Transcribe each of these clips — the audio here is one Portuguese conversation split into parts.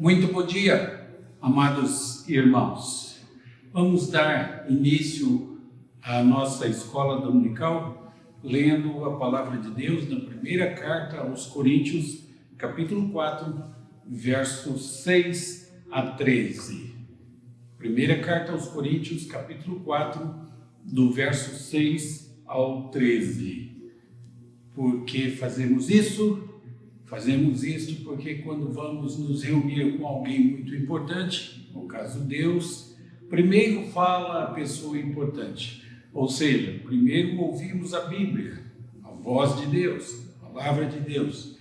Muito bom dia, amados irmãos. Vamos dar início à nossa escola dominical, lendo a palavra de Deus na primeira carta aos Coríntios, capítulo 4, versos 6 a 13. Primeira carta aos Coríntios, capítulo 4, do verso 6 ao 13. Por que fazemos isso? Fazemos isso porque quando vamos nos reunir com alguém muito importante, no caso Deus, primeiro fala a pessoa importante. Ou seja, primeiro ouvimos a Bíblia, a voz de Deus, a palavra de Deus,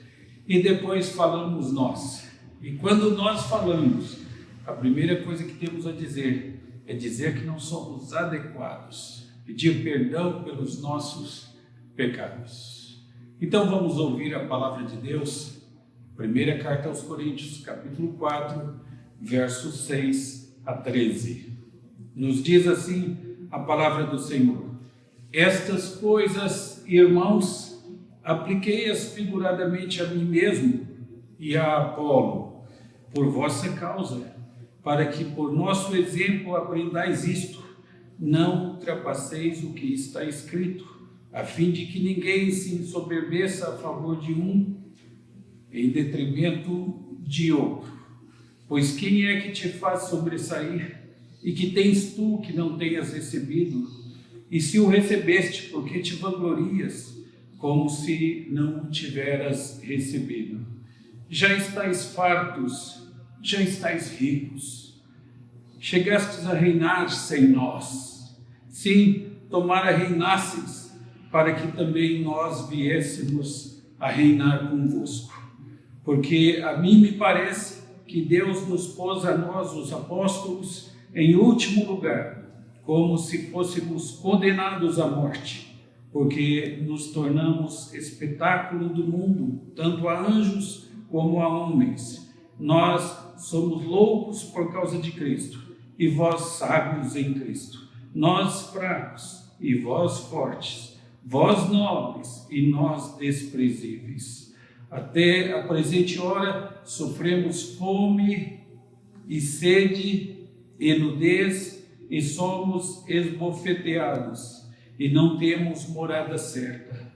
e depois falamos nós. E quando nós falamos, a primeira coisa que temos a dizer é dizer que não somos adequados, pedir perdão pelos nossos pecados. Então vamos ouvir a palavra de Deus, primeira carta aos Coríntios, capítulo 4, versos 6 a 13. Nos diz assim a palavra do Senhor: estas coisas, irmãos, apliquei-as figuradamente a mim mesmo e a Apolo, por vossa causa, para que por nosso exemplo aprendais isto, não ultrapasseis o que está escrito, a fim de que ninguém se ensoberbeça a favor de um em detrimento de outro. Pois quem é que te faz sobressair? E que tens tu que não tenhas recebido? E se o recebeste, por que te vanglorias, como se não o tiveras recebido? Já estais fartos, já estais ricos. Chegastes a reinar sem nós. Sim, tomara reinasses, para que também nós viéssemos a reinar convosco. Porque a mim me parece que Deus nos pôs a nós, os apóstolos, em último lugar, como se fôssemos condenados à morte, porque nos tornamos espetáculo do mundo, tanto a anjos como a homens. Nós somos loucos por causa de Cristo, e vós sábios em Cristo. Nós fracos, e vós fortes. Vós nobres e nós desprezíveis. Até a presente hora sofremos fome e sede e nudez e somos esbofeteados e não temos morada certa.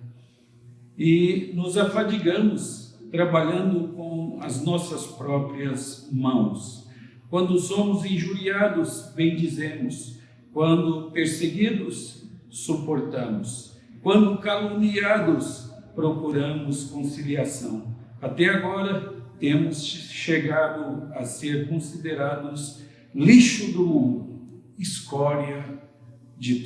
E nos afadigamos trabalhando com as nossas próprias mãos. Quando somos injuriados, bendizemos. Quando perseguidos, suportamos. Quando caluniados, procuramos conciliação. Até agora, temos chegado a ser considerados lixo do mundo, escória de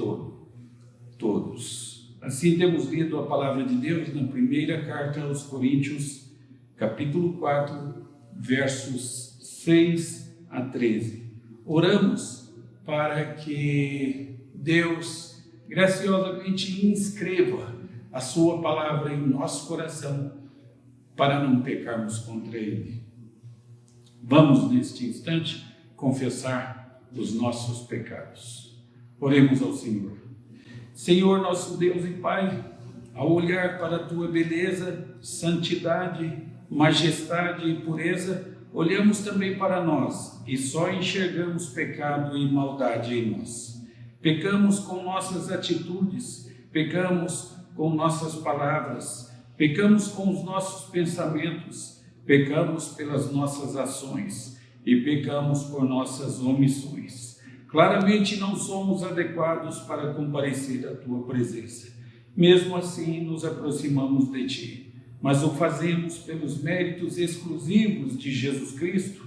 todos. Assim temos lido a palavra de Deus na primeira carta aos Coríntios, capítulo 4, versos 6 a 13. Oramos para que Deus graciosamente inscreva a sua palavra em nosso coração para não pecarmos contra ele. Vamos, neste instante, confessar os nossos pecados. Oremos ao Senhor. Senhor, nosso Deus e Pai, ao olhar para a tua beleza, santidade, majestade e pureza, olhamos também para nós e só enxergamos pecado e maldade em nós. Pecamos com nossas atitudes, pecamos com nossas palavras, pecamos com os nossos pensamentos, pecamos pelas nossas ações e pecamos por nossas omissões. Claramente não somos adequados para comparecer à tua presença. Mesmo assim, nos aproximamos de ti, mas o fazemos pelos méritos exclusivos de Jesus Cristo.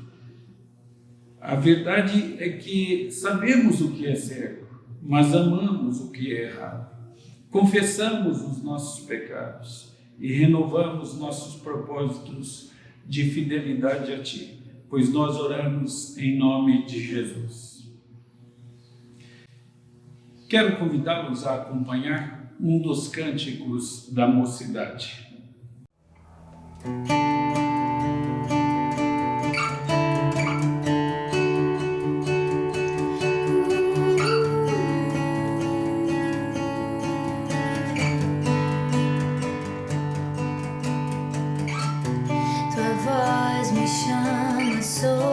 A verdade é que sabemos o que é certo, mas amamos o que é errado. Confessamos os nossos pecados e renovamos nossos propósitos de fidelidade a Ti, pois nós oramos em nome de Jesus. Quero convidá-los a acompanhar um dos cânticos da mocidade. Tua voz me chama, sou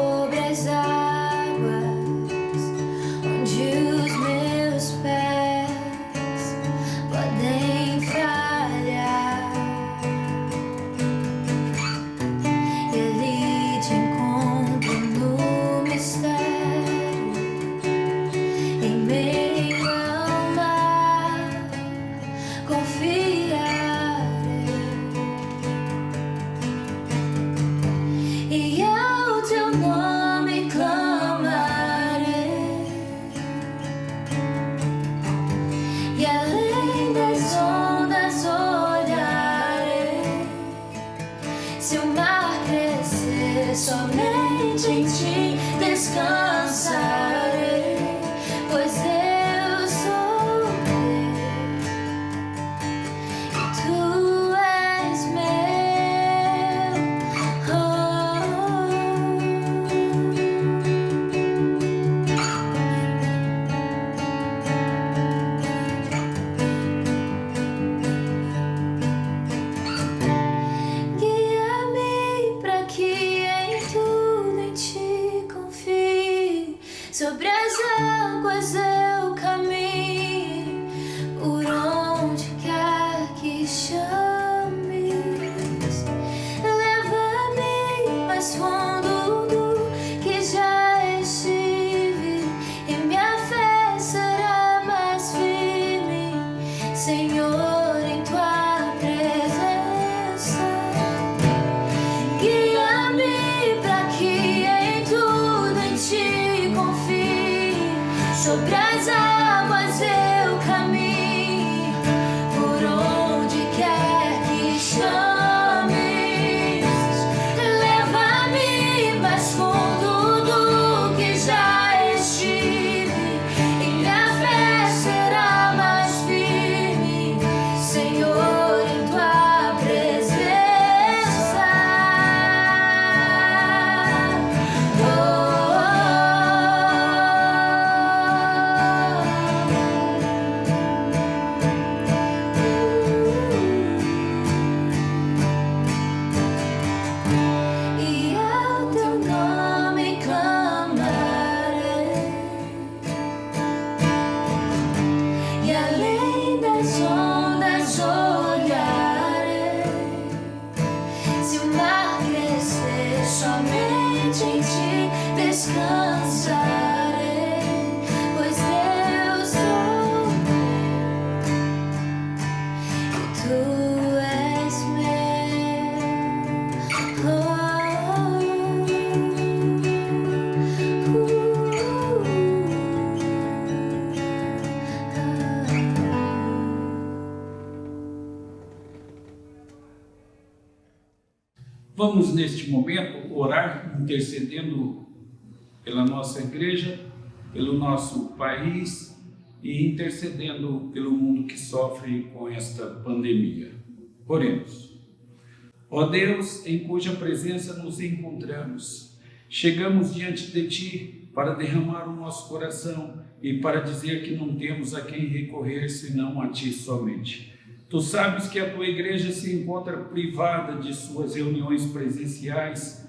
águas eu caminho, por onde quer que chames, leva-me mais fundo do que já estive, e minha fé será mais firme, Senhor, em tua presença. Guia-me para que em tudo em ti confie, sobre as águas eu caminho, por onde quer que chames, leva-me mais fundo do que já estive, e minha fé será mais firme, Senhor, em tua presença. E ao teu nome clamarei, e além das ondas olharei. Se o mar crescer, somente em ti descansarei, pois eu sou e tu és Vamos, neste momento, orar, intercedendo pela nossa igreja, pelo nosso país e intercedendo pelo mundo que sofre com esta pandemia. Oremos. Ó Deus, em cuja presença nos encontramos, chegamos diante de Ti para derramar o nosso coração e para dizer que não temos a quem recorrer senão a Ti somente. Tu sabes que a Tua igreja se encontra privada de suas reuniões presenciais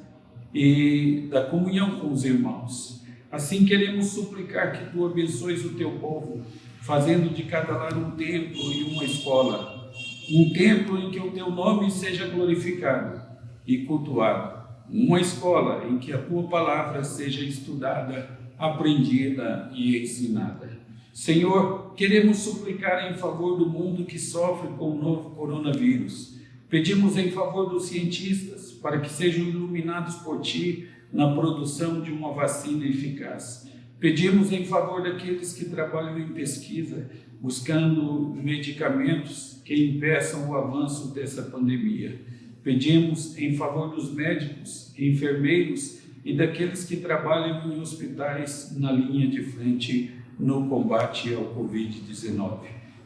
e da comunhão com os irmãos. Assim queremos suplicar que Tu abençoes o Teu povo, fazendo de cada lar um templo e uma escola, um templo em que o Teu nome seja glorificado e cultuado, uma escola em que a Tua palavra seja estudada, aprendida e ensinada. Senhor, queremos suplicar em favor do mundo que sofre com o novo coronavírus. Pedimos em favor dos cientistas para que sejam iluminados por Ti na produção de uma vacina eficaz. Pedimos em favor daqueles que trabalham em pesquisa, buscando medicamentos que impeçam o avanço dessa pandemia. Pedimos em favor dos médicos, enfermeiros e daqueles que trabalham em hospitais na linha de frente no combate ao Covid-19.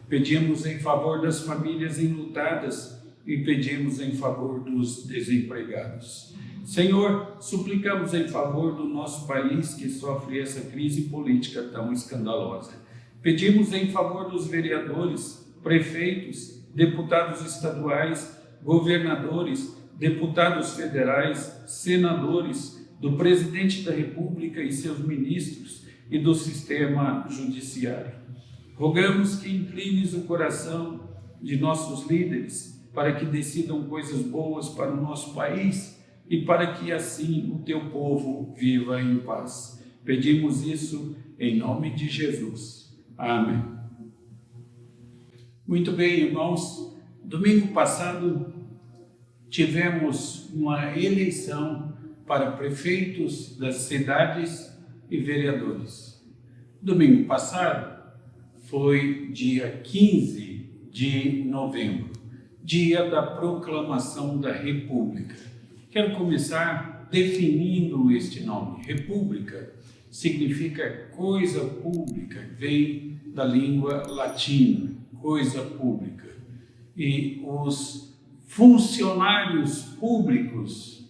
Pedimos em favor das famílias enlutadas e pedimos em favor dos desempregados. Senhor, suplicamos em favor do nosso país que sofre essa crise política tão escandalosa. Pedimos em favor dos vereadores, prefeitos, deputados estaduais, governadores, deputados federais, senadores, do presidente da República e seus ministros e do sistema judiciário. Rogamos que inclines o coração de nossos líderes para que decidam coisas boas para o nosso país e para que assim o Teu povo viva em paz. Pedimos isso em nome de Jesus. Amém. Muito bem, irmãos. Domingo passado tivemos uma eleição para prefeitos das cidades e vereadores. Domingo passado foi dia 15 de novembro, dia da proclamação da República. Quero começar definindo este nome. República significa coisa pública, vem da língua latina, coisa pública. E os funcionários públicos,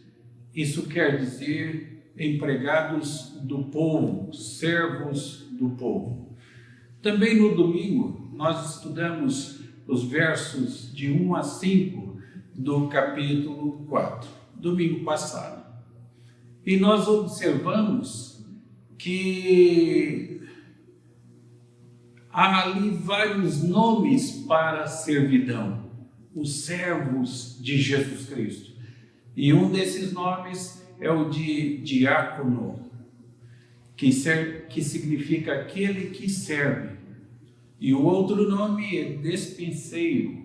isso quer dizer empregados do povo, servos do povo. Também no domingo nós estudamos os versos de 1 a 5 do capítulo 4, domingo passado. E nós observamos que há ali vários nomes para a servidão, os servos de Jesus Cristo. E um desses nomes é o de diácono, que significa aquele que serve. E o outro nome é despenseiro,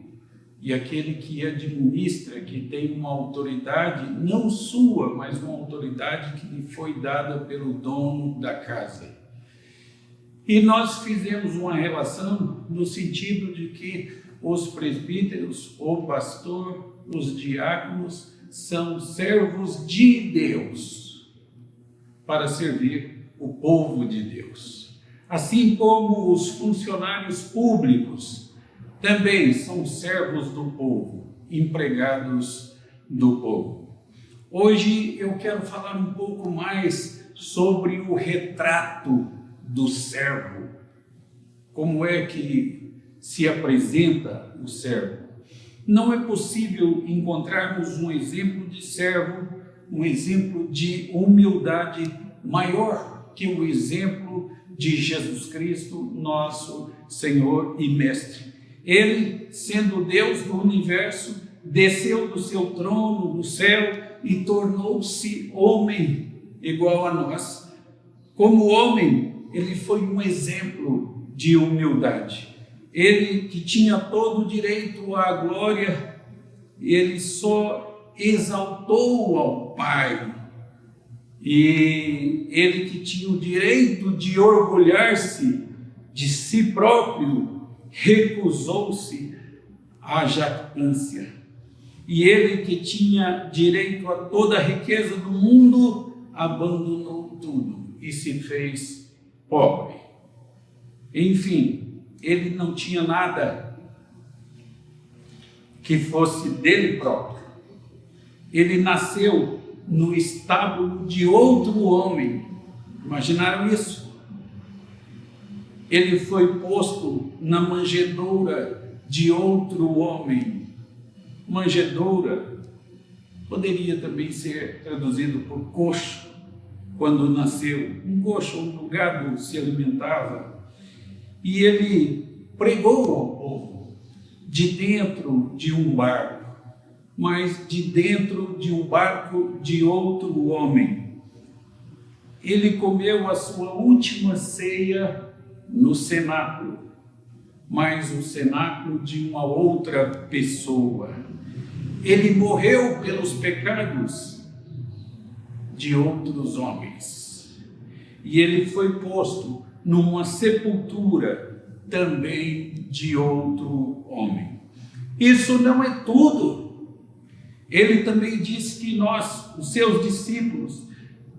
e aquele que administra, que tem uma autoridade, não sua, mas uma autoridade que lhe foi dada pelo dono da casa. E nós fizemos uma relação no sentido de que os presbíteros, o pastor, os diáconos são servos de Deus para servir o povo de Deus. Assim como os funcionários públicos também são servos do povo, empregados do povo. Hoje eu quero falar um pouco mais sobre o retrato do servo. Como é que se apresenta o servo? Não é possível encontrarmos um exemplo de servo, um exemplo de humildade maior que o exemplo de Jesus Cristo, nosso Senhor e Mestre. Ele, sendo Deus do universo, desceu do seu trono no céu e tornou-se homem igual a nós. Como homem, ele foi um exemplo de humildade. Ele que tinha todo o direito à glória, ele só exaltou ao Pai. E ele que tinha o direito de orgulhar-se de si próprio, recusou-se à jactância. E ele que tinha direito a toda a riqueza do mundo, abandonou tudo e se fez pobre. Enfim, ele não tinha nada que fosse dele próprio. Ele nasceu no estábulo de outro homem. Imaginaram isso? Ele foi posto na manjedoura de outro homem. Manjedoura poderia também ser traduzido por coxo, quando nasceu. Um coxo onde o gado se alimentava. E ele pregou ao povo de dentro de um barco, mas de dentro de um barco de outro homem. Ele comeu a sua última ceia no cenáculo, mas o cenáculo de uma outra pessoa. Ele morreu pelos pecados de outros homens. E ele foi posto numa sepultura também de outro homem. Isso não é tudo. Ele também disse que nós, os seus discípulos,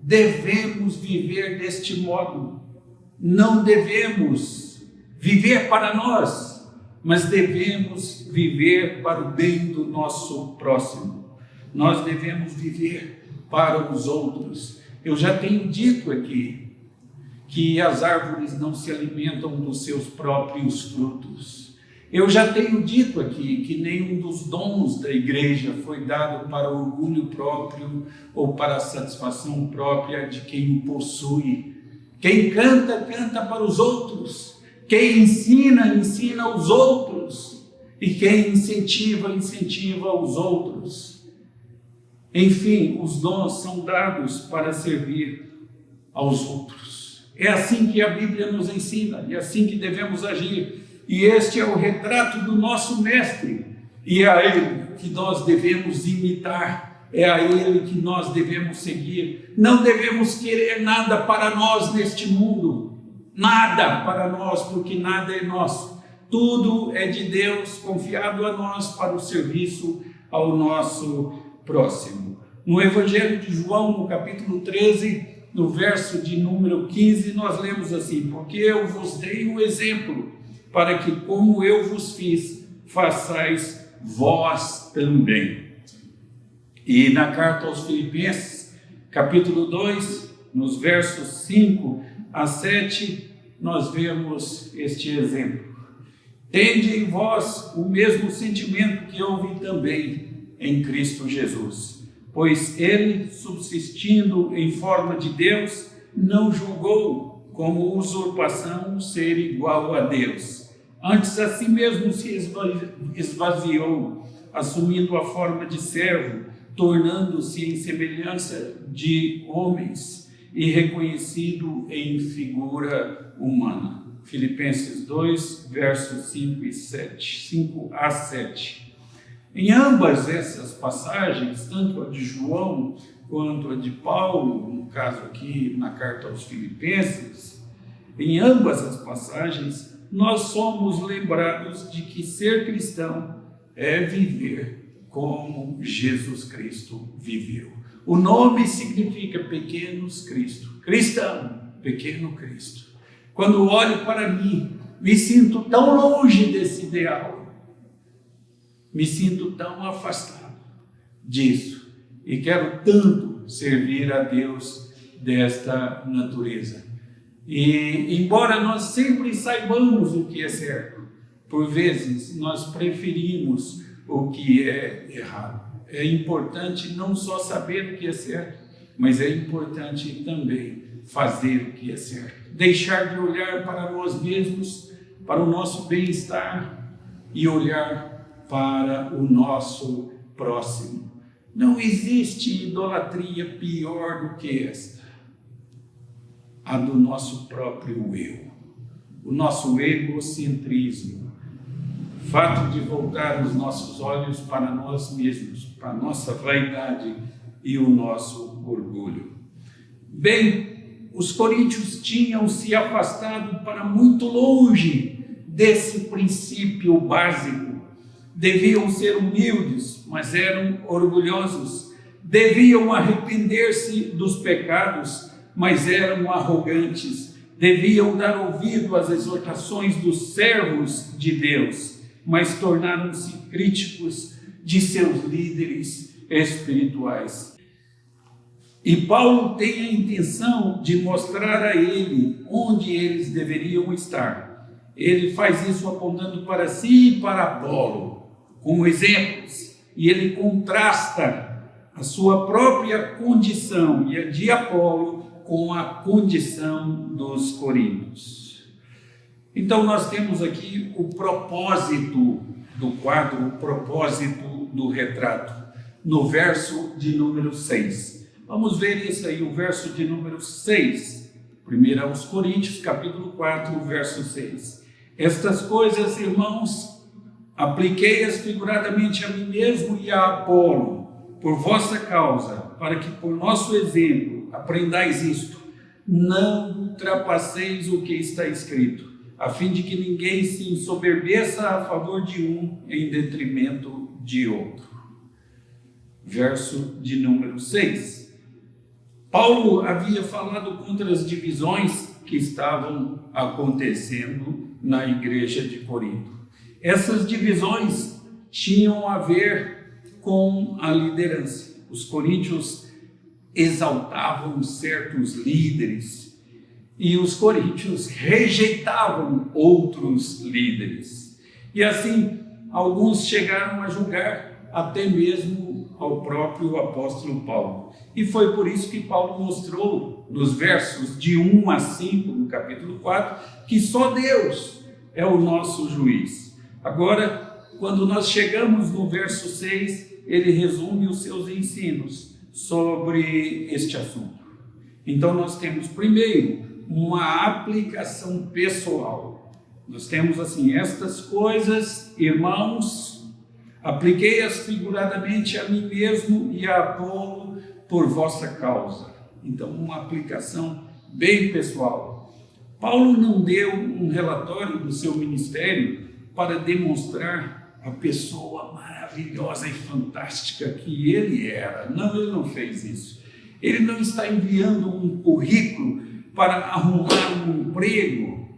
devemos viver deste modo. Não devemos viver para nós, mas devemos viver para o bem do nosso próximo. Nós devemos viver para os outros. Eu já tenho dito aqui que as árvores não se alimentam dos seus próprios frutos. Eu já tenho dito aqui que nenhum dos dons da igreja foi dado para orgulho próprio ou para a satisfação própria de quem o possui. Quem canta, canta para os outros. Quem ensina, ensina os outros. E quem incentiva, incentiva os outros. Enfim, os dons são dados para servir aos outros. É assim que a Bíblia nos ensina, e é assim que devemos agir. E este é o retrato do nosso Mestre, e é a Ele que nós devemos imitar, é a Ele que nós devemos seguir. Não devemos querer nada para nós neste mundo, nada para nós, porque nada é nosso. Tudo é de Deus, confiado a nós para o serviço ao nosso próximo. No Evangelho de João, no capítulo 13, no verso de número 15, nós lemos assim: porque eu vos dei um exemplo, para que, como eu vos fiz, façais vós também. E na carta aos Filipenses, capítulo 2, nos versos 5 a 7, nós vemos este exemplo. Tende em vós o mesmo sentimento que houve também em Cristo Jesus, pois ele, subsistindo em forma de Deus, não julgou como usurpação ser igual a Deus. Antes, a si mesmo se esvaziou, assumindo a forma de servo, tornando-se em semelhança de homens e reconhecido em figura humana. Filipenses 2, versos 5 a 7. Em ambas essas passagens, tanto a de João quanto a de Paulo, no caso aqui na carta aos Filipenses, em ambas as passagens, nós somos lembrados de que ser cristão é viver como Jesus Cristo viveu. O nome significa pequenos Cristo, cristão, pequeno Cristo. Quando olho para mim, me sinto tão longe desse ideal, me sinto tão afastado disso e quero tanto servir a Deus desta natureza. E embora nós sempre saibamos o que é certo, por vezes nós preferimos o que é errado. É importante não só saber o que é certo, mas é importante também fazer o que é certo. Deixar de olhar para nós mesmos, para o nosso bem-estar e olhar para o nosso próximo. Não existe idolatria pior do que esta, a do nosso próprio eu, o nosso egocentrismo, o fato de voltar os nossos olhos para nós mesmos, para a nossa vaidade e o nosso orgulho. Bem, os coríntios tinham se afastado para muito longe desse princípio básico. Deviam ser humildes, mas eram orgulhosos. Deviam arrepender-se dos pecados, mas eram arrogantes. Deviam dar ouvido às exortações dos servos de Deus, mas tornaram-se críticos de seus líderes espirituais. E Paulo tem a intenção de mostrar a ele onde eles deveriam estar. Ele faz isso apontando para si e para Apolo, como exemplos, e ele contrasta a sua própria condição e a de Apolo com a condição dos coríntios. Então nós temos aqui o propósito do quadro, o propósito do retrato, no verso de número 6. Vamos ver isso aí, o verso de número 6. 1 aos Coríntios, capítulo 4, verso 6. Estas coisas, irmãos, apliquei-as figuradamente a mim mesmo e a Apolo, por vossa causa, para que por nosso exemplo aprendais isto: não ultrapasseis o que está escrito, a fim de que ninguém se ensoberbeça a favor de um em detrimento de outro. Verso de número 6. Paulo havia falado contra as divisões que estavam acontecendo na igreja de Corinto. Essas divisões tinham a ver com a liderança. Os coríntios exaltavam certos líderes e os coríntios rejeitavam outros líderes. E assim, alguns chegaram a julgar até mesmo ao próprio apóstolo Paulo. E foi por isso que Paulo mostrou, nos versos de 1 a 5 do capítulo 4, que só Deus é o nosso juiz. Agora, quando nós chegamos no verso 6, ele resume os seus ensinos sobre este assunto. Então nós temos primeiro uma aplicação pessoal. Nós temos assim: estas coisas, irmãos, apliquei-as figuradamente a mim mesmo e a Apolo por vossa causa. Então, uma aplicação bem pessoal. Paulo não deu um relatório do seu ministério para demonstrar a pessoa maravilhosa e fantástica que ele era. Não, ele não fez isso. Ele não está enviando um currículo para arrumar um emprego,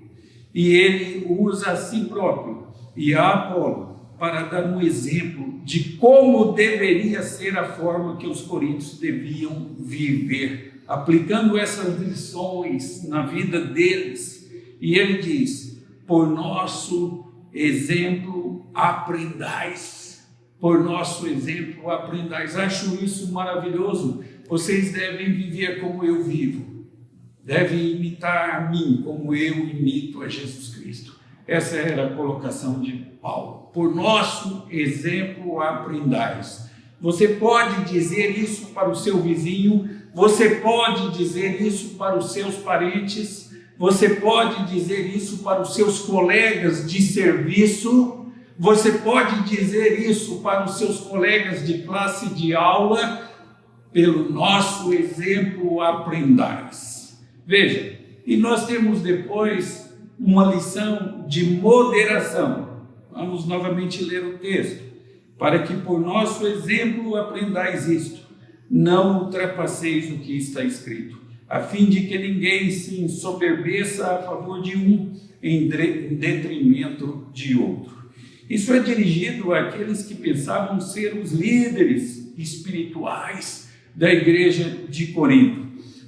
e ele usa a si próprio e a Apolo para dar um exemplo de como deveria ser a forma que os coríntios deviam viver, aplicando essas lições na vida deles. E ele diz: por nosso exemplo aprendais. Por nosso exemplo aprendais. Acho isso maravilhoso. Vocês devem viver como eu vivo. deve imitar a mim como eu imito a Jesus Cristo. Essa era a colocação de Paulo. Por nosso exemplo aprendais. Você pode dizer isso para o seu vizinho, você pode dizer isso para os seus parentes, você pode dizer isso para os seus colegas de serviço, você pode dizer isso para os seus colegas de classe de aula, pelo nosso exemplo aprendais. Veja, e nós temos depois uma lição de moderação. Vamos novamente ler o texto. Para que por nosso exemplo aprendais isto, não ultrapasseis o que está escrito, a fim de que ninguém se ensoberbeça a favor de um em detrimento de outro. Isso é dirigido àqueles que pensavam ser os líderes espirituais da igreja de Corinto.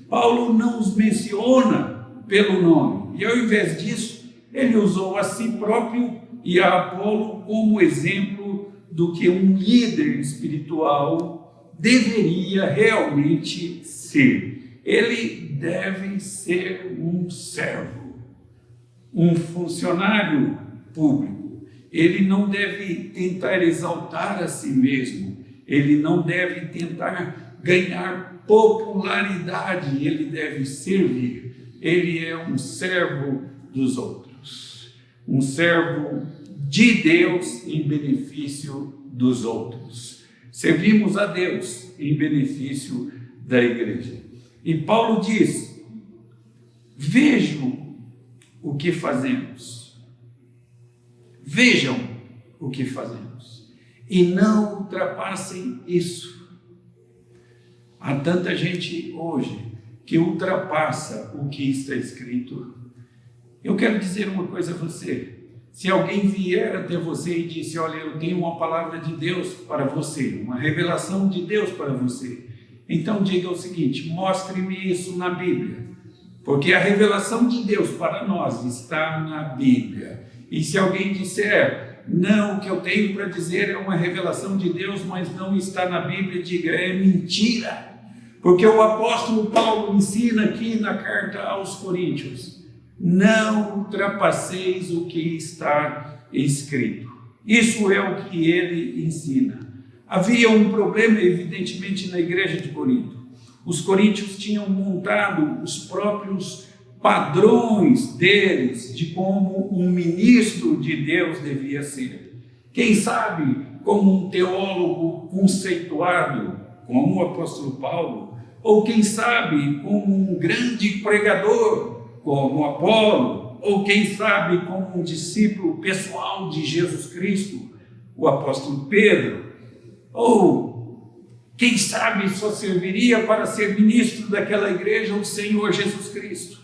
Paulo não os menciona pelo nome, e ao invés disso, ele usou a si próprio e a Apolo como exemplo do que um líder espiritual deveria realmente ser. Ele deve ser um servo, um funcionário público. Ele não deve tentar exaltar a si mesmo, ele não deve tentar ganhar popularidade, ele deve servir. Ele é um servo dos outros, um servo de Deus em benefício dos outros. Servimos a Deus em benefício da igreja. E Paulo diz: vejam o que fazemos. Vejam o que fazemos. E não ultrapassem isso. Há tanta gente hoje que ultrapassa o que está escrito. Eu quero dizer uma coisa a você. Se alguém vier até você e disse: olha, eu tenho uma palavra de Deus para você, uma revelação de Deus para você, então diga o seguinte: mostre-me isso na Bíblia, porque a revelação de Deus para nós está na Bíblia. E se alguém disser: não, o que eu tenho para dizer é uma revelação de Deus, mas não está na Bíblia, diga: é mentira. Porque o apóstolo Paulo ensina aqui na carta aos Coríntios: não ultrapasseis o que está escrito. Isso é o que ele ensina. Havia um problema, evidentemente, na igreja de Corinto. Os coríntios tinham montado os próprios padrões deles de como um ministro de Deus devia ser. Quem sabe, como um teólogo conceituado, como o apóstolo Paulo, ou quem sabe, como um grande pregador, como Apolo, ou quem sabe como um discípulo pessoal de Jesus Cristo, o apóstolo Pedro, ou quem sabe só serviria para ser ministro daquela igreja o Senhor Jesus Cristo.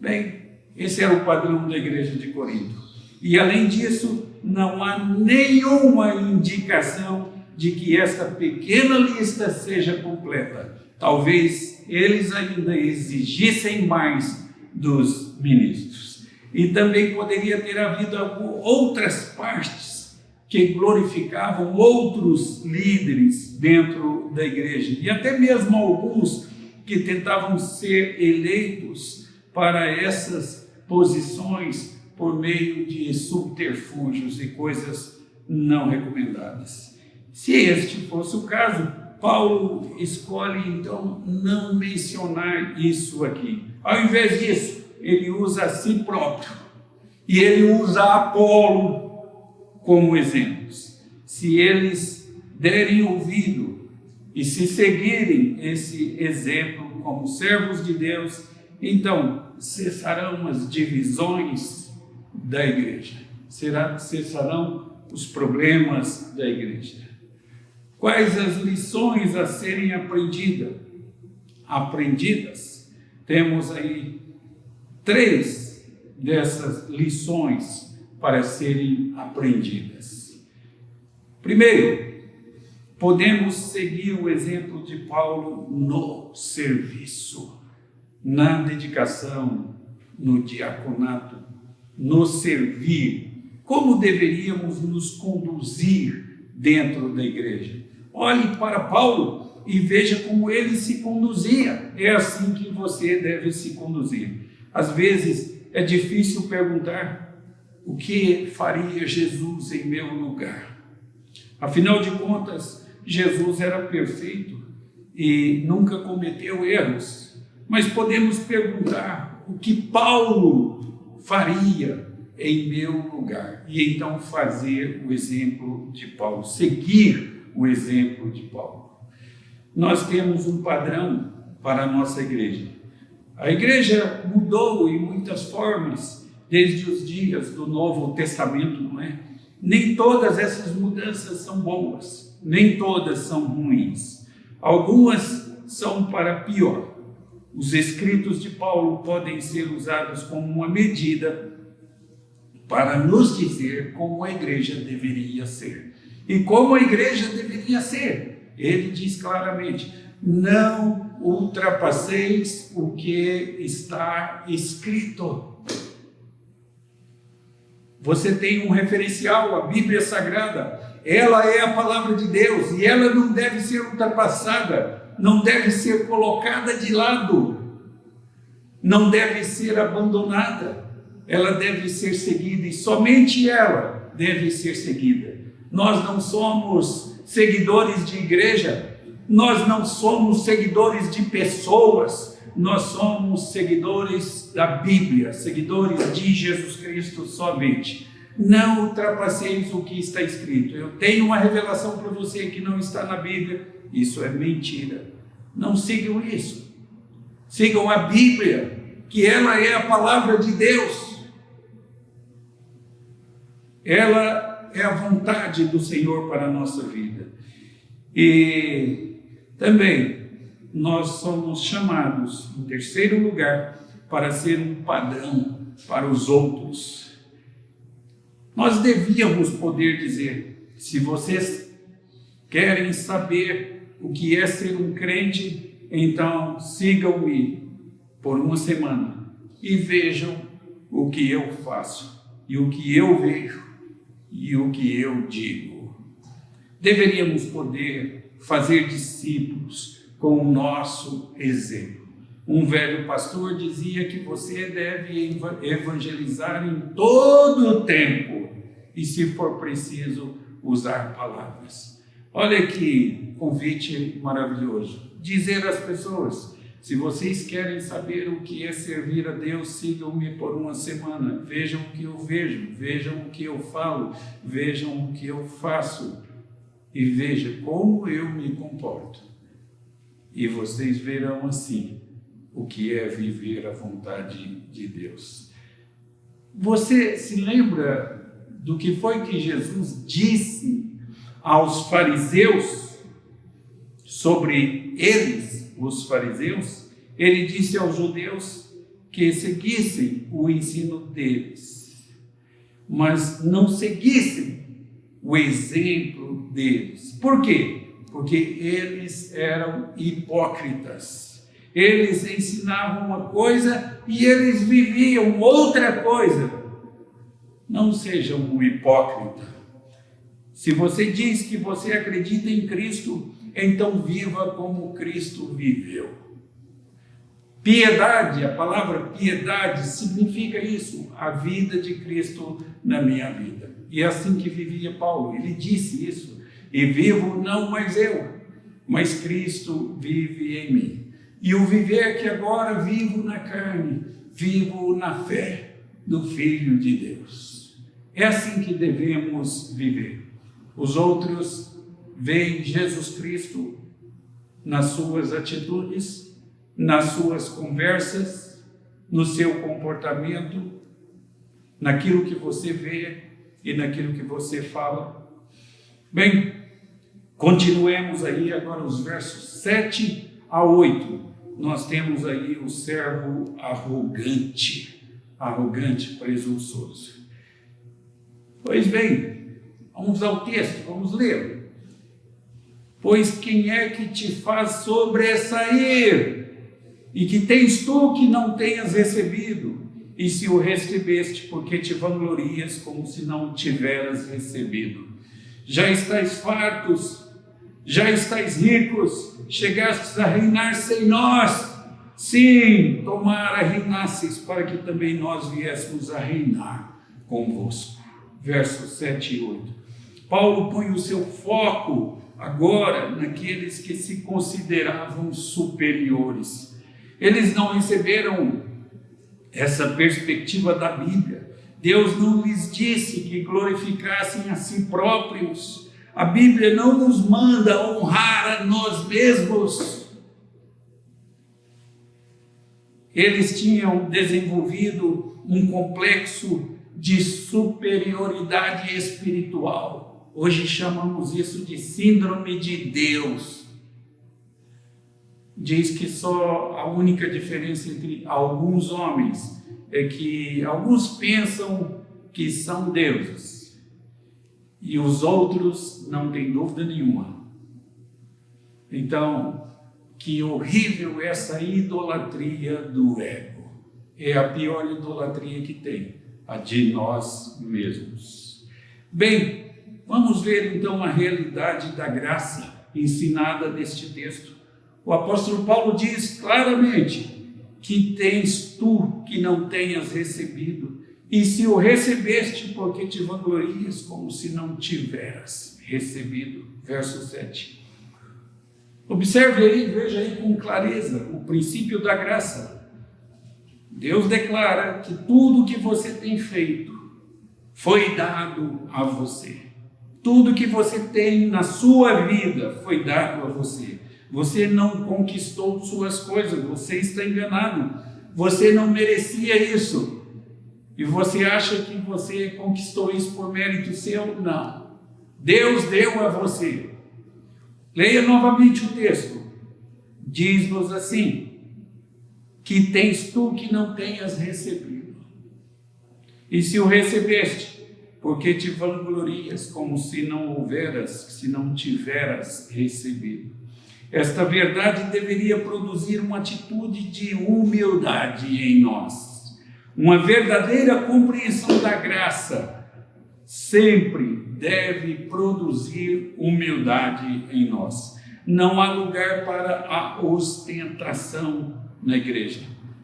Bem, esse era o padrão da igreja de Corinto. E além disso, não há nenhuma indicação de que esta pequena lista seja completa. Talvez eles ainda exigissem mais dos ministros. E também poderia ter havido outras partes que glorificavam outros líderes dentro da igreja. E até mesmo alguns que tentavam ser eleitos para essas posições por meio de subterfúgios e coisas não recomendadas. Se este fosse o caso, Paulo escolhe então não mencionar isso aqui. Ao invés disso, ele usa a si próprio e ele usa Apolo como exemplos. Se eles derem ouvido e se seguirem esse exemplo como servos de Deus, então cessarão as divisões da igreja, cessarão os problemas da igreja. Quais as lições a serem aprendidas? Temos aí 3 dessas lições para serem aprendidas. Primeiro, podemos seguir o exemplo de Paulo no serviço, na dedicação, no diaconato, no servir. Como deveríamos nos conduzir dentro da igreja? Olhe para Paulo e veja como ele se conduzia. É assim que você deve se conduzir. Às vezes é difícil perguntar o que faria Jesus em meu lugar. Afinal de contas, Jesus era perfeito e nunca cometeu erros. Mas podemos perguntar o que Paulo faria em meu lugar. E então fazer o exemplo de Paulo, seguir o exemplo de Paulo. Nós temos um padrão para a nossa igreja. A igreja mudou em muitas formas desde os dias do Novo Testamento, não é? Nem todas essas mudanças são boas, nem todas são ruins. Algumas são para pior. Os escritos de Paulo podem ser usados como uma medida para nos dizer como a igreja deveria ser. E como a igreja deveria ser. Ele diz claramente: não ultrapasseis o que está escrito. Você tem um referencial, a Bíblia Sagrada. Ela é a palavra de Deus e ela não deve ser ultrapassada, não deve ser colocada de lado, não deve ser abandonada. Ela deve ser seguida e somente ela deve ser seguida. Nós não somos seguidores de igreja, nós não somos seguidores de pessoas, nós somos seguidores da Bíblia, seguidores de Jesus Cristo somente. Não ultrapasseis o que está escrito. Eu tenho uma revelação para você que não está na Bíblia, isso é mentira. Não sigam isso. Sigam a Bíblia, que ela é a palavra de Deus. Ela é a vontade do Senhor para a nossa vida. E também nós somos chamados, em terceiro lugar, para ser um padrão para os outros. Nós devíamos poder dizer: se vocês querem saber o que é ser um crente, então sigam-me por uma semana e vejam o que eu faço e o que eu vejo e o que eu digo. Deveríamos poder fazer discípulos com o nosso exemplo. Um velho pastor dizia que você deve evangelizar em todo o tempo e, se for preciso, usar palavras. Olha que convite maravilhoso. Dizer às pessoas: se vocês querem saber o que é servir a Deus, sigam-me por uma semana. Vejam o que eu vejo, vejam o que eu falo, vejam o que eu faço e vejam como eu me comporto. E vocês verão assim o que é viver a vontade de Deus. Você se lembra do que foi que Jesus disse aos fariseus sobre eles, os fariseus? Ele disse aos judeus que seguissem o ensino deles, mas não seguissem o exemplo deles. Por quê? Porque eles eram hipócritas. Eles ensinavam uma coisa e eles viviam outra coisa. Não seja um hipócrita. Se você diz que você acredita em Cristo, então viva como Cristo viveu. Piedade, a palavra piedade significa isso, a vida de Cristo na minha vida. E é assim que vivia Paulo, ele disse isso. E vivo não mais eu, mas Cristo vive em mim. E o viver que agora vivo na carne, vivo na fé do Filho de Deus. É assim que devemos viver. Os outros veem Jesus Cristo nas suas atitudes, nas suas conversas, no seu comportamento, naquilo que você vê e naquilo que você fala. Bem, continuemos aí agora os versos 7 a 8. Nós temos aí o servo arrogante, presunçoso. Pois bem, vamos ao texto, vamos ler. Pois quem é que te faz sobressair? E que tens tu que não tenhas recebido? E se o recebeste, porque te vanglorias como se não o tiveras recebido? Já estáis fartos Já estáis ricos, chegastes a reinar sem nós. Sim, tomara reinasseis, para que também nós viéssemos a reinar convosco. Versos 7 e 8. Paulo põe o seu foco agora naqueles que se consideravam superiores. Eles não receberam essa perspectiva da Bíblia. Deus não lhes disse que glorificassem a si próprios. A Bíblia não nos manda honrar a nós mesmos. Eles tinham desenvolvido um complexo de superioridade espiritual. Hoje chamamos isso de síndrome de Deus. Diz que só a única diferença entre alguns homens é que alguns pensam que são deuses e os outros não têm dúvida nenhuma. Então, que horrível essa idolatria do ego. É a pior idolatria que tem, a de nós mesmos. Bem, vamos ver então a realidade da graça ensinada neste texto. O apóstolo Paulo diz claramente: que tens tu que não tenhas recebido, e se o recebeste, porque te vanglorias como se não tiveras recebido. Verso 7. Observe aí, veja aí com clareza o princípio da graça. Deus declara que tudo que você tem feito foi dado a você. Tudo que você tem na sua vida foi dado a você. Você não conquistou suas coisas, você está enganado. Você não merecia isso. E você acha que você conquistou isso por mérito seu? Não. Deus deu a você. Leia novamente o texto. Diz-nos assim: que tens tu que não tenhas recebido. E se o recebeste, porque te vanglorias como se não tiveras recebido. Esta verdade deveria produzir uma atitude de humildade em nós. Uma verdadeira compreensão da graça sempre deve produzir humildade em nós. Não há lugar para a ostentação na igreja,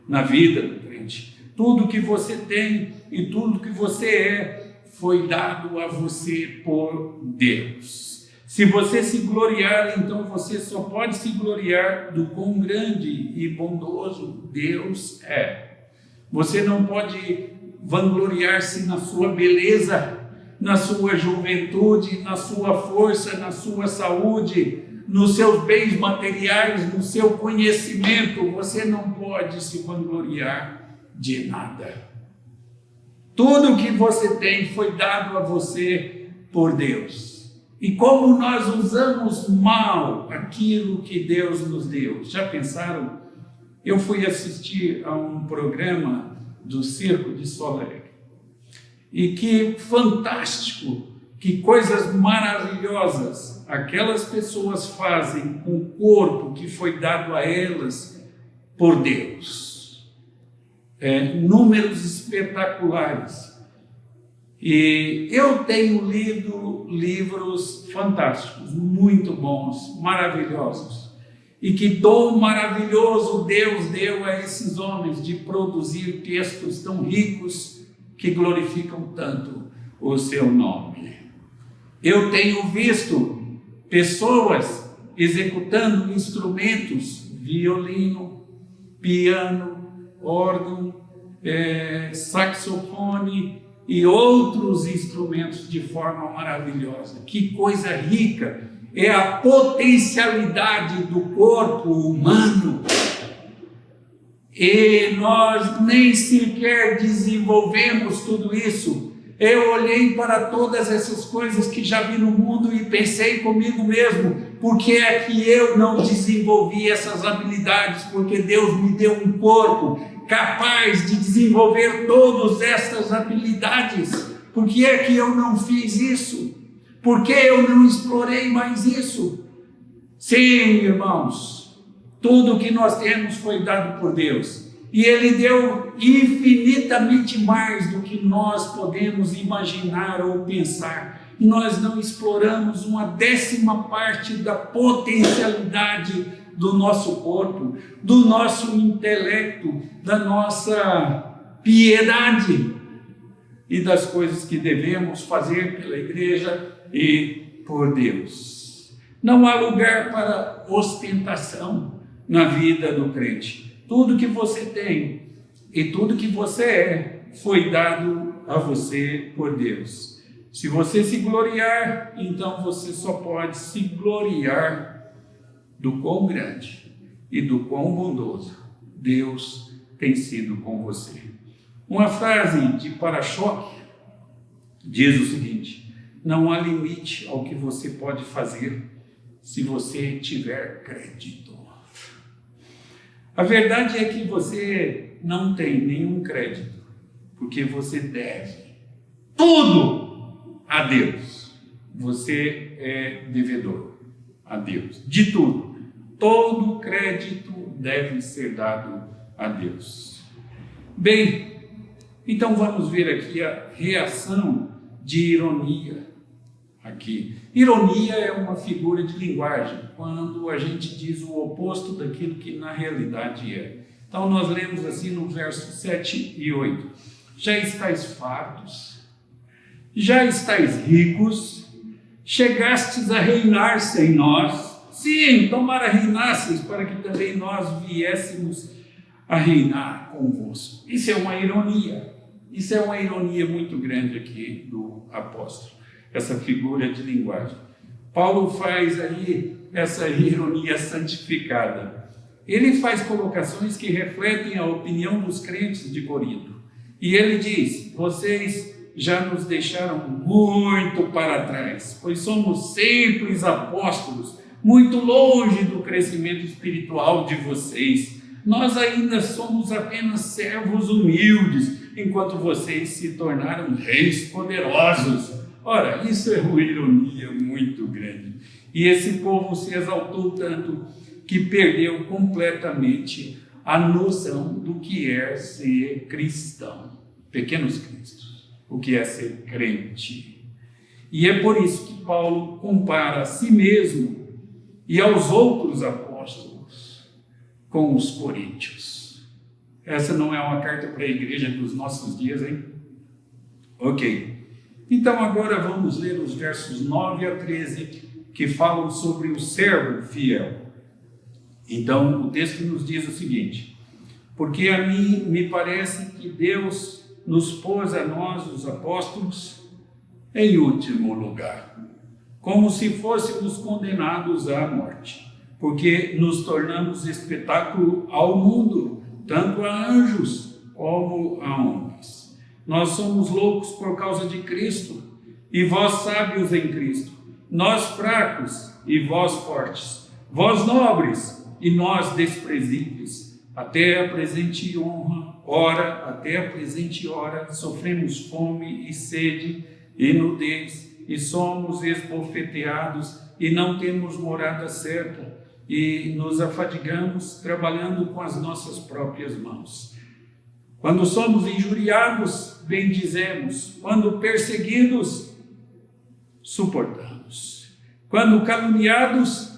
na vida do crente. Tudo que você tem e tudo que você é foi dado a você por Deus. Se você se gloriar, então você só pode se gloriar do quão grande e bondoso Deus é. Você não pode vangloriar-se na sua beleza, na sua juventude, na sua força, na sua saúde, nos seus bens materiais, no seu conhecimento. Você não pode se vangloriar de nada. Tudo que você tem foi dado a você por Deus. E como nós usamos mal aquilo que Deus nos deu. Já pensaram? Eu fui assistir a um programa do Circo de Soleil. E que fantástico, que coisas maravilhosas aquelas pessoas fazem com o corpo que foi dado a elas por Deus. Números espetaculares. E eu tenho lido livros fantásticos, muito bons, maravilhosos. E que dom maravilhoso Deus deu a esses homens de produzir textos tão ricos que glorificam tanto o seu nome. Eu tenho visto pessoas executando instrumentos, violino, piano, órgão, saxofone e outros instrumentos de forma maravilhosa. Que coisa rica é a potencialidade do corpo humano. E nós nem sequer desenvolvemos tudo isso. Eu olhei para todas essas coisas que já vi no mundo e pensei comigo mesmo: por que é que eu não desenvolvi essas habilidades? Porque Deus me deu um corpo capaz de desenvolver todas essas habilidades. Por que é que eu não fiz isso? Por que eu não explorei mais isso? Sim, irmãos, tudo que nós temos foi dado por Deus. E Ele deu infinitamente mais do que nós podemos imaginar ou pensar. nós não exploramos uma 10ª parte da potencialidade do nosso corpo, do nosso intelecto, da nossa piedade e das coisas que devemos fazer pela igreja e por Deus. Não há lugar para ostentação na vida do crente. Tudo que você tem e tudo que você é foi dado a você por Deus. Se você se gloriar, então você só pode se gloriar do quão grande e do quão bondoso Deus tem sido com você. Uma frase de para-choque diz o seguinte: não há limite ao que você pode fazer se você tiver crédito. A verdade é que você não tem nenhum crédito, porque você deve tudo a Deus. Você é devedor a Deus, de tudo. Todo crédito deve ser dado a Deus. Bem, então vamos ver aqui a reação de ironia aqui. Ironia é uma figura de linguagem, quando a gente diz o oposto daquilo que na realidade é. Então nós lemos assim no verso 7 e 8. Já estáis fartos, já estáis ricos, chegastes a reinar sem nós. Sim, tomara reinasseis para que também nós viéssemos a reinar convosco. Isso é uma ironia. Isso é uma ironia muito grande aqui do apóstolo, essa figura de linguagem. Paulo faz aí essa ironia santificada. Ele faz colocações que refletem a opinião dos crentes de Corinto. E ele diz: vocês já nos deixaram muito para trás, pois somos simples apóstolos, muito longe do crescimento espiritual de vocês. Nós ainda somos apenas servos humildes, enquanto vocês se tornaram reis poderosos. Ora, isso é uma ironia muito grande. E esse povo se exaltou tanto que perdeu completamente a noção do que é ser cristão. Pequenos cristos, o que é ser crente. E é por isso que Paulo compara a si mesmo e aos outros apóstolos com os coríntios. Essa não é uma carta para a igreja dos nossos dias, hein? Ok. Então agora vamos ler os versos 9 a 13, que falam sobre o servo fiel. Então o texto nos diz o seguinte: porque a mim me parece que Deus nos pôs a nós, os apóstolos, em último lugar, como se fôssemos condenados à morte, porque nos tornamos espetáculo ao mundo, tanto a anjos como a homens. Nós somos loucos por causa de Cristo, e vós sábios em Cristo, nós fracos e vós fortes, vós nobres e nós desprezíveis. Até a presente hora, sofremos fome e sede e nudez, e somos esbofeteados e não temos morada certa, e nos afadigamos trabalhando com as nossas próprias mãos. Quando somos injuriados, bendizemos. Quando perseguidos, suportamos. Quando caluniados,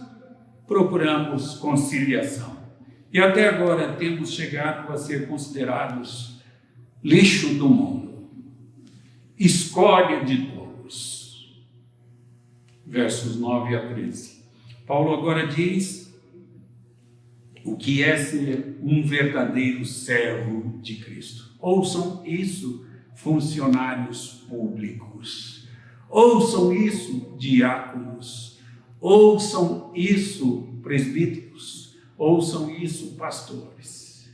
procuramos conciliação. E até agora temos chegado a ser considerados lixo do mundo, escória de todos. Versos 9 a 13. Paulo agora diz o que é ser um verdadeiro servo de Cristo. Ouçam isso, funcionários públicos. Ouçam isso, diáconos. Ouçam isso, presbíteros. Ouçam isso, pastores.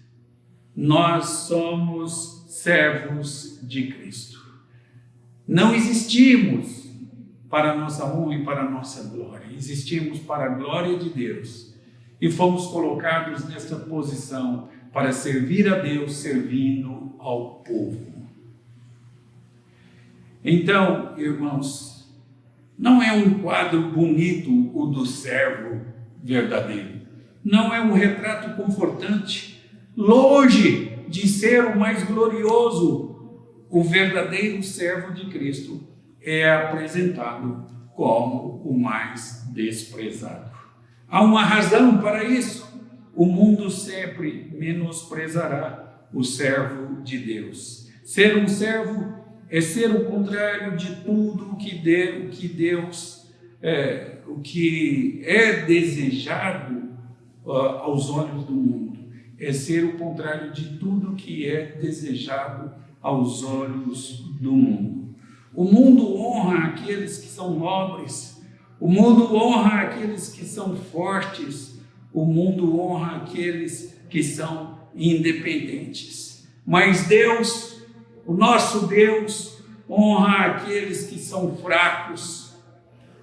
Nós somos servos de Cristo. Não existimos para a nossa honra e para a nossa glória. Existimos para a glória de Deus. E fomos colocados nesta posição para servir a Deus, servindo ao povo. Então, irmãos, não é um quadro bonito o do servo verdadeiro. Não é um retrato confortante. Longe de ser o mais glorioso, o verdadeiro servo de Cristo é apresentado como o mais desprezado. Há uma razão para isso. O mundo sempre menosprezará o servo de Deus. Ser um servo é ser o contrário de tudo o que é desejado aos olhos do mundo. É ser o contrário de tudo que é desejado aos olhos do mundo. O mundo honra aqueles que são nobres, o mundo honra aqueles que são fortes, o mundo honra aqueles que são independentes. Mas Deus, o nosso Deus, honra aqueles que são fracos.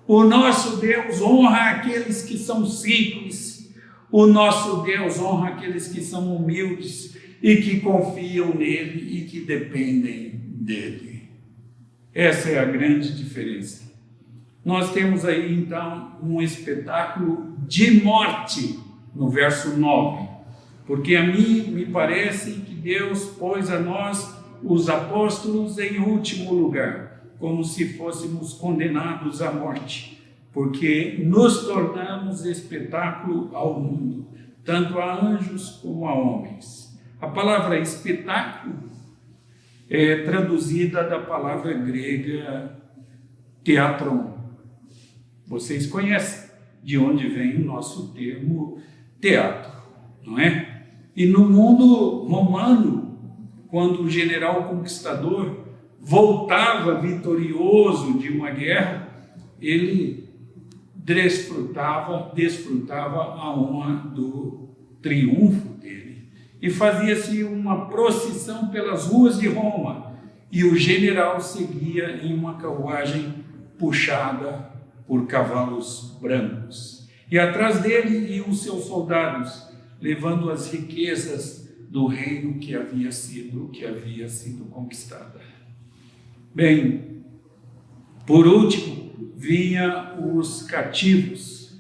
O nosso Deus honra aqueles que são simples. O nosso Deus honra aqueles que são humildes e que confiam nele e que dependem dele. Essa é a grande diferença. Nós temos aí então um espetáculo de morte no verso 9, porque a mim me parece que Deus pôs a nós, os apóstolos, em último lugar, como se fôssemos condenados à morte, porque nos tornamos espetáculo ao mundo, tanto a anjos como a homens. A palavra espetáculo é traduzida da palavra grega teatron. Vocês conhecem de onde vem o nosso termo teatro, não é? E no mundo romano, quando o general conquistador voltava vitorioso de uma guerra, ele desfrutava a honra do triunfo dele. E fazia-se uma procissão pelas ruas de Roma, e o general seguia em uma carruagem puxada por cavalos brancos. E atrás dele iam seus soldados, levando as riquezas do reino que havia sido conquistado. Bem, por último, vinha os cativos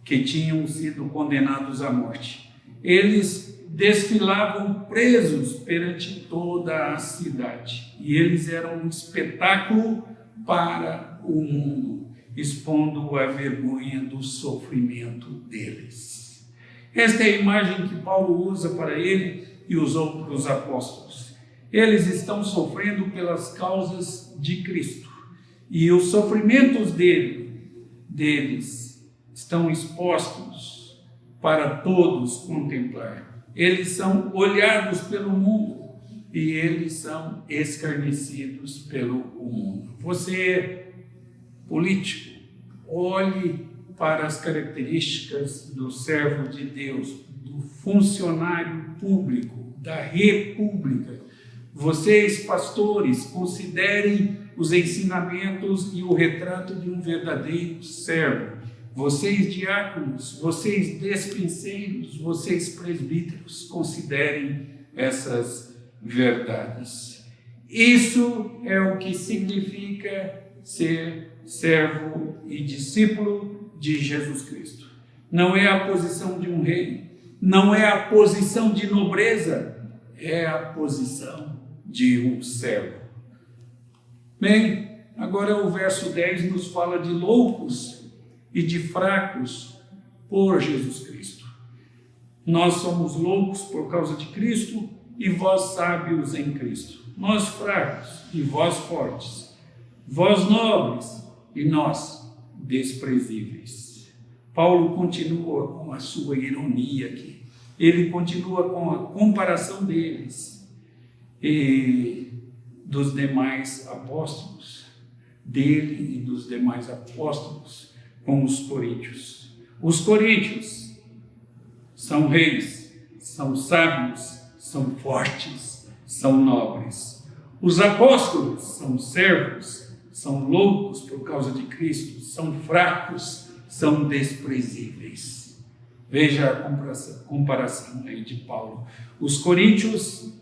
que tinham sido condenados à morte. Eles desfilavam presos perante toda a cidade, e eles eram um espetáculo para o mundo, expondo a vergonha do sofrimento deles. Esta é a imagem que Paulo usa para ele e os outros apóstolos. Eles estão sofrendo pelas causas de Cristo, e os sofrimentos deles estão expostos para todos contemplar. Eles são olhados pelo mundo e eles são escarnecidos pelo mundo. Você, político, olhe para as características do servo de Deus, do funcionário público, da república. Vocês, pastores, considerem os ensinamentos e o retrato de um verdadeiro servo. Vocês, diáconos, vocês, despenseiros, vocês, presbíteros, considerem essas verdades. Isso é o que significa ser servo e discípulo de Jesus Cristo. Não é a posição de um rei, não é a posição de nobreza, é a posição de um servo. Bem, agora o verso 10 nos fala de loucos e de fracos por Jesus Cristo. Nós somos loucos por causa de Cristo e vós sábios em Cristo. Nós fracos e vós fortes. Vós nobres e nós desprezíveis. Paulo continua com a sua ironia aqui. Ele continua com a comparação deles e dos demais apóstolos, dele e dos demais apóstolos, com os coríntios. Os coríntios são reis, são sábios, são fortes, são nobres. Os apóstolos são servos, são loucos por causa de Cristo, são fracos, são desprezíveis. Veja a comparação aí de Paulo. Os coríntios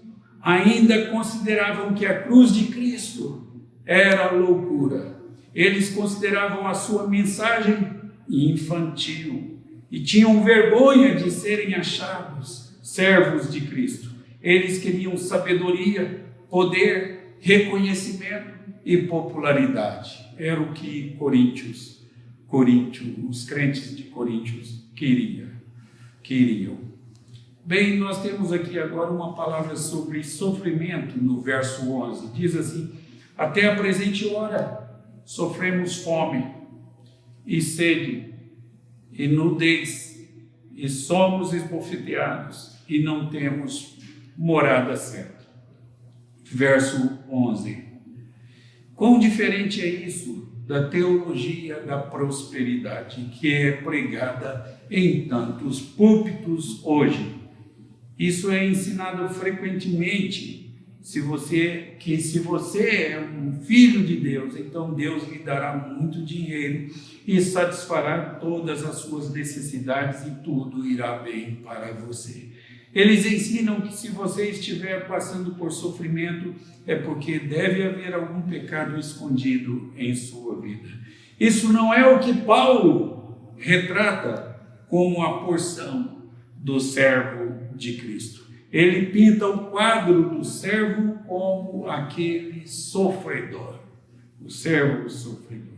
ainda consideravam que a cruz de Cristo era loucura. Eles consideravam a sua mensagem infantil e tinham vergonha de serem achados servos de Cristo. Eles queriam sabedoria, poder, reconhecimento e popularidade. Era o que os crentes de Coríntios queriam. Bem, nós temos aqui agora uma palavra sobre sofrimento no verso 11. Diz assim: até a presente hora sofremos fome e sede e nudez, e somos esbofeteados e não temos morada certa. Verso 11. Quão diferente é isso da teologia da prosperidade que é pregada em tantos púlpitos hoje. Isso é ensinado frequentemente, se você é um filho de Deus, então Deus lhe dará muito dinheiro e satisfará todas as suas necessidades e tudo irá bem para você. Eles ensinam que se você estiver passando por sofrimento, é porque deve haver algum pecado escondido em sua vida. Isso não é o que Paulo retrata como a porção do servo de Cristo. Ele pinta o quadro do servo como aquele sofredor, o servo sofredor.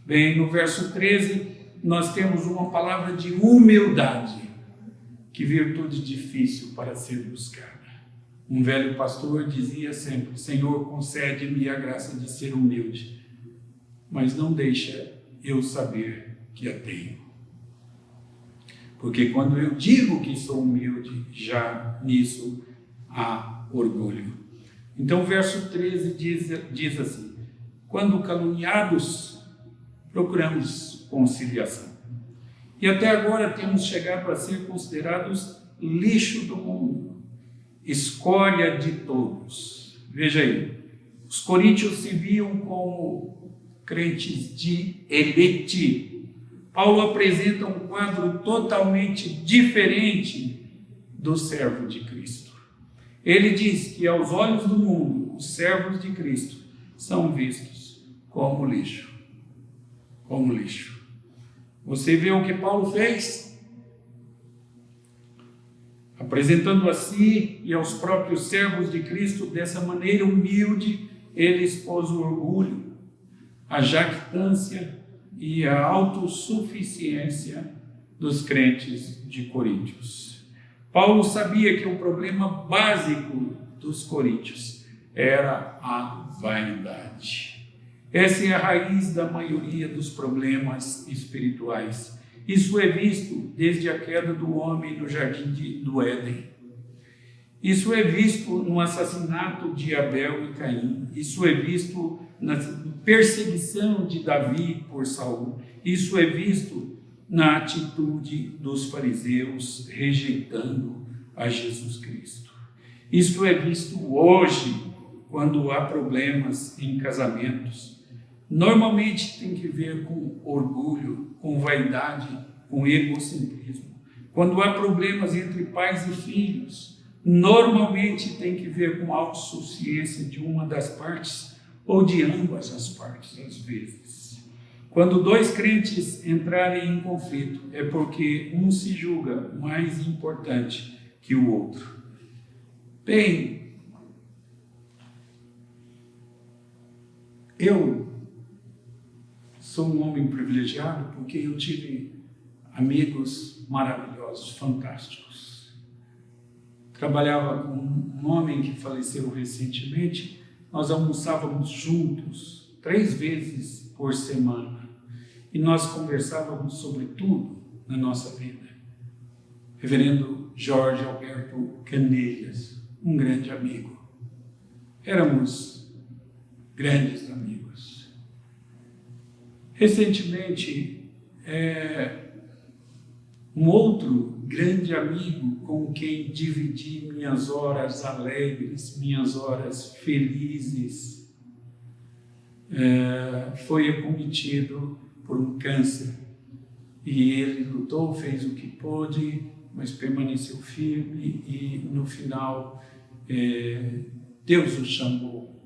Bem, no verso 13, nós temos uma palavra de humildade. Que virtude difícil para ser buscada. Um velho pastor dizia sempre: Senhor, concede-me a graça de ser humilde, mas não deixa eu saber que a tenho. Porque quando eu digo que sou humilde, já nisso há orgulho. Então o verso 13 diz assim: quando caluniados, procuramos conciliação. E até agora temos chegado a ser considerados lixo do mundo, escória de todos. Veja aí, os coríntios se viam como crentes de elite. Paulo apresenta um quadro totalmente diferente do servo de Cristo. Ele diz que aos olhos do mundo, os servos de Cristo são vistos como lixo. Como lixo. Você vê o que Paulo fez? Apresentando a si e aos próprios servos de Cristo dessa maneira humilde, ele expôs o orgulho, a jactância e a autossuficiência dos crentes de Coríntios. Paulo sabia que o problema básico dos coríntios era a vaidade. Essa é a raiz da maioria dos problemas espirituais. Isso é visto desde a queda do homem no jardim do Éden. Isso é visto no assassinato de Abel e Caim. Isso é visto na perseguição de Davi por Saul. Isso é visto na atitude dos fariseus rejeitando a Jesus Cristo. Isso é visto hoje quando há problemas em casamentos. Normalmente tem que ver com orgulho, com vaidade, com egocentrismo. Quando há problemas entre pais e filhos, normalmente tem que ver com autossuficiência de uma das partes ou de ambas as partes, às vezes. Quando dois crentes entrarem em conflito, é porque um se julga mais importante que o outro. Bem, eu sou um homem privilegiado porque eu tive amigos maravilhosos, fantásticos. Trabalhava com um homem que faleceu recentemente. Nós almoçávamos juntos 3 vezes por semana e nós conversávamos sobre tudo na nossa vida. Reverendo Jorge Alberto Canelhas, um grande amigo. Éramos grandes amigos. Recentemente, um outro grande amigo com quem dividi minhas horas alegres, minhas horas felizes, foi acometido por um câncer. E ele lutou, fez o que pôde, mas permaneceu firme e no final Deus o chamou.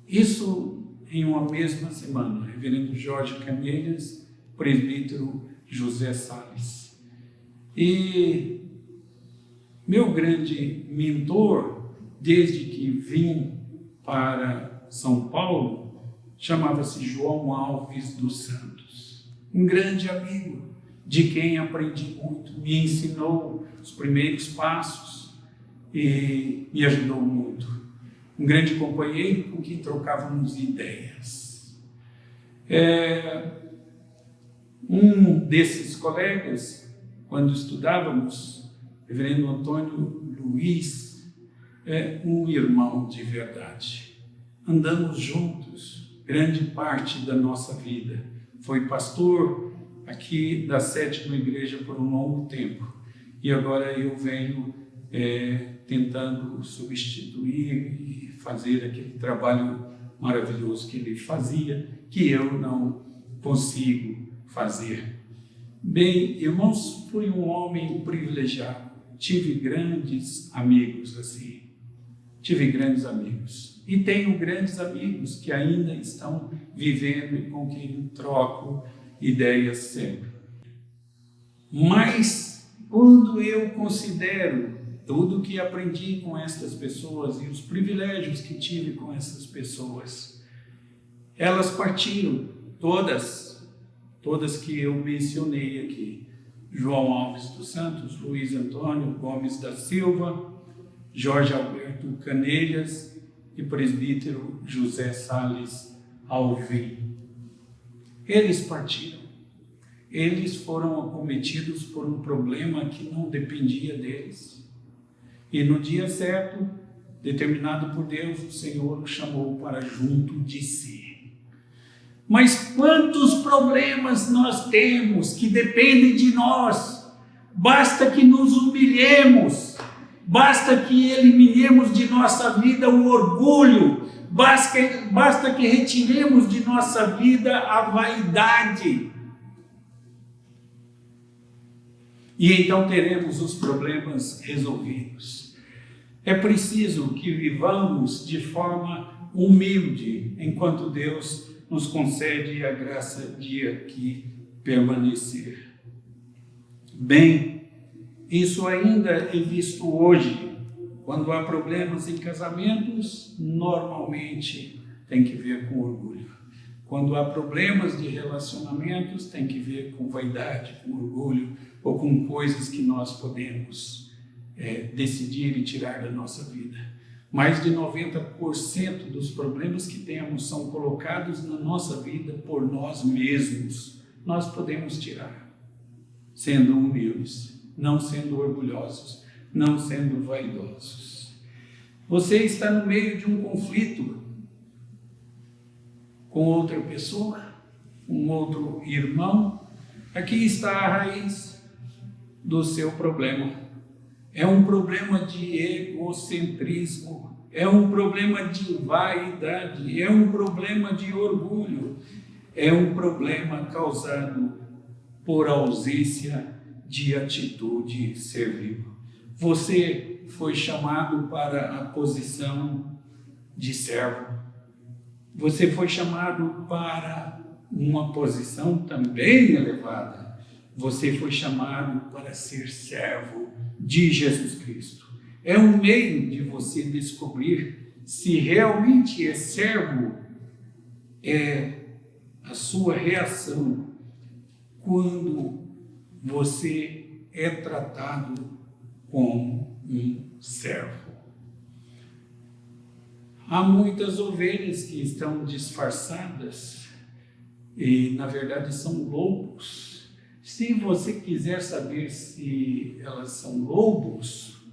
Isso em uma mesma semana, reverendo Jorge Canelhas, presbítero José Salles. E meu grande mentor, desde que vim para São Paulo, chamava-se João Alves dos Santos. Um grande amigo, de quem aprendi muito, me ensinou os primeiros passos e me ajudou muito. Um grande companheiro com quem trocávamos ideias. Um desses colegas, quando estudávamos, reverendo Antônio Luiz, é um irmão de verdade. Andamos juntos grande parte da nossa vida. Foi pastor aqui da 7ª Igreja por um longo tempo. E agora eu venho tentando substituir e fazer aquele trabalho maravilhoso que ele fazia, que eu não consigo fazer. Bem, irmãos, fui um homem privilegiado. Tive grandes amigos assim. Tive grandes amigos. E tenho grandes amigos que ainda estão vivendo e com quem troco ideias sempre. Mas, quando eu considero tudo que aprendi com essas pessoas e os privilégios que tive com essas pessoas, elas partiram, todas que eu mencionei aqui. João Alves dos Santos, Luiz Antônio Gomes da Silva, Jorge Alberto Canelhas e presbítero José Salles Alvim. Eles partiram. Eles foram acometidos por um problema que não dependia deles. E no dia certo, determinado por Deus, o Senhor os chamou para junto de si. Mas quantos problemas nós temos que dependem de nós? Basta que nos humilhemos, basta que eliminemos de nossa vida o orgulho, basta que retiremos de nossa vida a vaidade. E então teremos os problemas resolvidos. É preciso que vivamos de forma humilde, enquanto Deus nos concede a graça de aqui permanecer. Bem, isso ainda é visto hoje. Quando há problemas em casamentos, normalmente tem que ver com orgulho. Quando há problemas de relacionamentos, tem que ver com vaidade, com orgulho, ou com coisas que nós podemos decidir e tirar da nossa vida. Mais de 90% dos problemas que temos são colocados na nossa vida por nós mesmos. Nós podemos tirar, sendo humildes, não sendo orgulhosos, não sendo vaidosos. Você está no meio de um conflito com outra pessoa, um outro irmão. Aqui está a raiz do seu problema. É um problema de egocentrismo, é um problema de vaidade, é um problema de orgulho, é um problema causado por ausência de atitude servil. Você foi chamado para a posição de servo. Você foi chamado para uma posição também elevada. Você foi chamado para ser servo de Jesus Cristo. É um meio de você descobrir se realmente é servo, a sua reação quando você é tratado como um servo. Há muitas ovelhas que estão disfarçadas e, na verdade, são lobos. Se você quiser saber se elas são lobos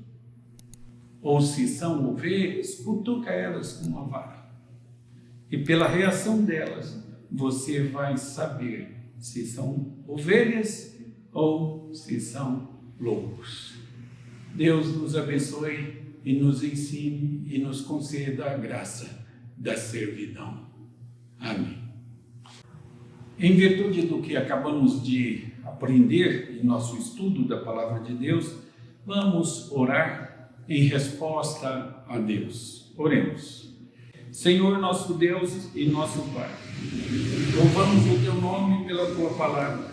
ou se são ovelhas, cutuca elas com uma vara. E pela reação delas, você vai saber se são ovelhas ou se são lobos. Deus nos abençoe e nos ensine e nos conceda a graça da servidão. Amém. Em virtude do que acabamos de aprender em nosso estudo da Palavra de Deus, vamos orar em resposta a Deus. Oremos. Senhor nosso Deus e nosso Pai, louvamos o Teu nome pela Tua Palavra.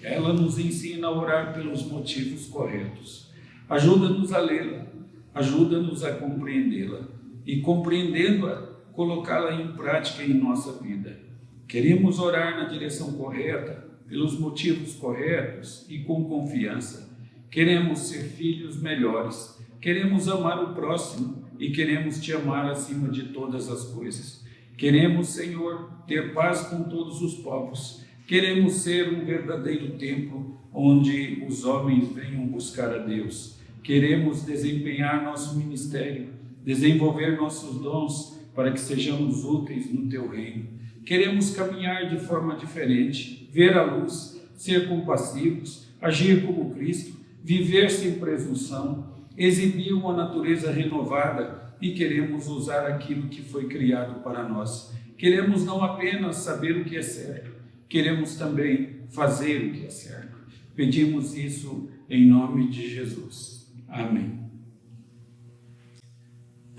Ela nos ensina a orar pelos motivos corretos. Ajuda-nos a lê-la, ajuda-nos a compreendê-la e, compreendendo-a, colocá-la em prática em nossa vida. Queremos orar na direção correta, pelos motivos corretos e com confiança. Queremos ser filhos melhores, queremos amar o próximo e queremos te amar acima de todas as coisas. Queremos, Senhor, ter paz com todos os povos. Queremos ser um verdadeiro templo onde os homens venham buscar a Deus. Queremos desempenhar nosso ministério, desenvolver nossos dons para que sejamos úteis no Teu reino. Queremos caminhar de forma diferente, ver a luz, ser compassivos, agir como Cristo, viver sem presunção, exibir uma natureza renovada e queremos usar aquilo que foi criado para nós. Queremos não apenas saber o que é certo, queremos também fazer o que é certo. Pedimos isso em nome de Jesus. Amém.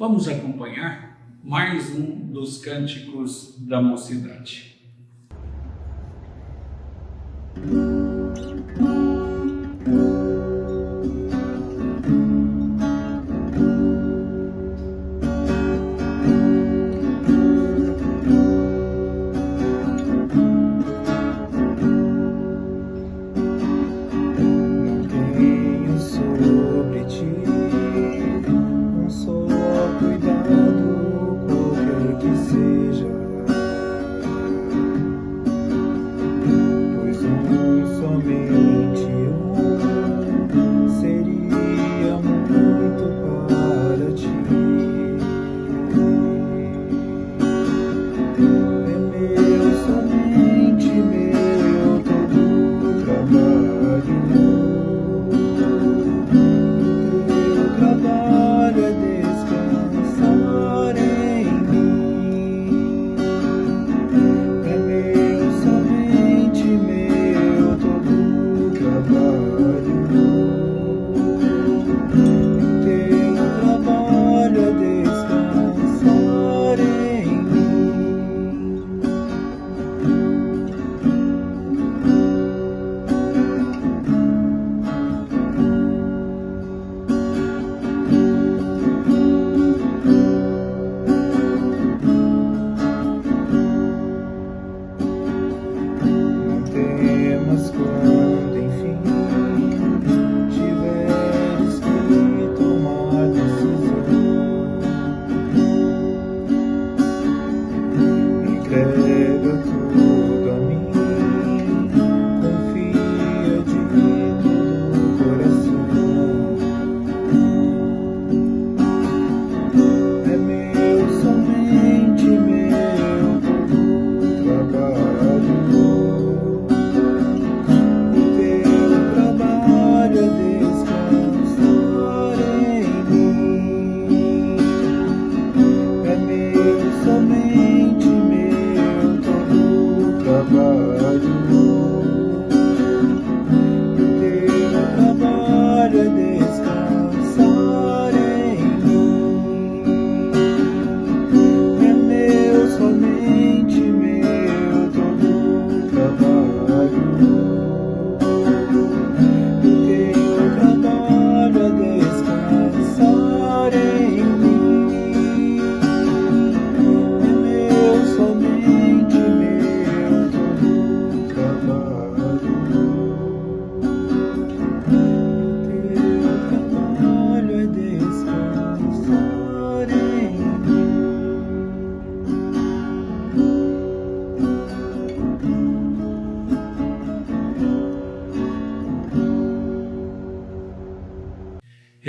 Vamos acompanhar mais um dos cânticos da mocidade.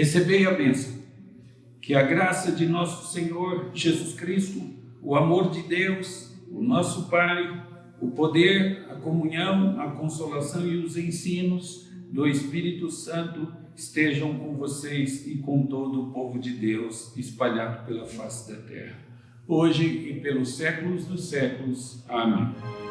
Recebei a bênção, que a graça de nosso Senhor Jesus Cristo, o amor de Deus, o nosso Pai, o poder, a comunhão, a consolação e os ensinos do Espírito Santo estejam com vocês e com todo o povo de Deus espalhado pela face da terra, hoje e pelos séculos dos séculos. Amém.